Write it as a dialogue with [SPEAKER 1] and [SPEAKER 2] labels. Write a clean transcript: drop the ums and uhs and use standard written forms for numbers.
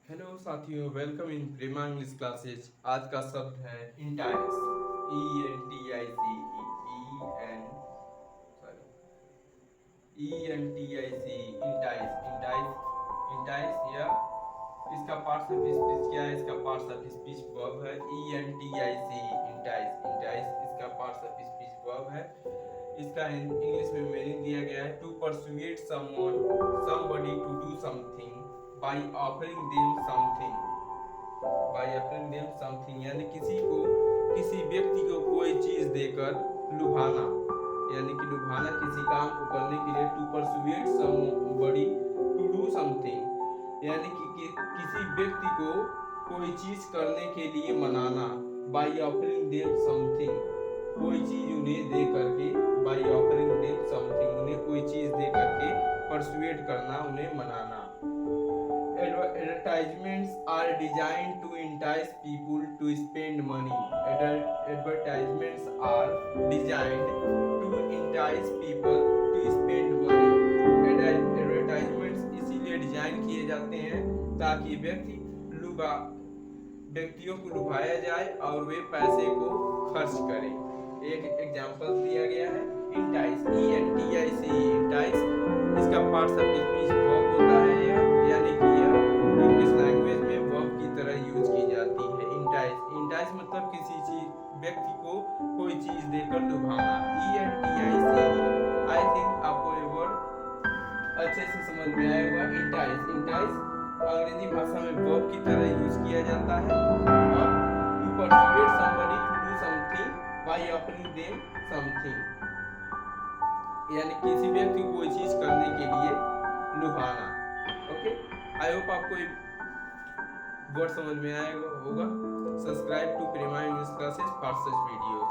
[SPEAKER 1] Hello साथियों, welcome in Prema English classes. आज का शब्द है entice. ENTICE, entice. Entice entice या इसका पार्ट्स ऑफ स्पीच क्या है? इसका पार्ट्स ऑफ स्पीच वर्ब है। ENTIC, entice. इंटाइस इसका पार्ट्स ऑफ स्पीच वर्ब है। इसका इंग्लिश में मीनिंग दिया गया है to persuade someone somebody to do something by offering them something. By offering them something यानी किसी व्यक्ति को कोई चीज देकर लुभाना, यानी कि लुभाना, किसी काम को करने के लिए। To persuade somebody to do something यानी कि किसी व्यक्ति को कोई चीज करने के लिए मनाना। बाय ऑफरिंग देम समथिंग, कोई चीज उन्हें दे करके। बाय ऑफरिंग देम समथिंग, उन्हें कोई चीज दे करके परसुएट करना, उन्हें मनाना। Advertisements are designed to entice people to spend money. Advertisements are designed to entice people to spend money. Advertisements इसीलिए डिजाइन किए जाते हैं ताकि व्यक्तियों को लुभाया जाए और वे पैसे को खर्च करें। एक एग्जांपल दिया गया है इंटाइस, ENTIC, इंटाइस। इसका पार्ट्स ऑफ स्पीच वर्ब होता है यानी कि यह इंग्लिश लैंग्वेज में वर्ब की तरह यूज की जाती है। इंटाइस इंटाइस मतलब किसी चीज व्यक्ति को कोई चीज देकर लुभाना। ENTIC, आई थिंक आपको ये वर्ड अच्छे से समझ में आया होगा। इंटाइस इंटाइस अंग्रेजी भाषा में वर्ब की तरह यूज किया जाता है। और to persuade somebody to do something by offering them something यानी किसी व्यक्ति को कोई चीज करने के लिए लुभाना। ओके, आई होप आपको ये वर्ड समझ में आएगा होगा। Subscribe to Prema English classes for such videos.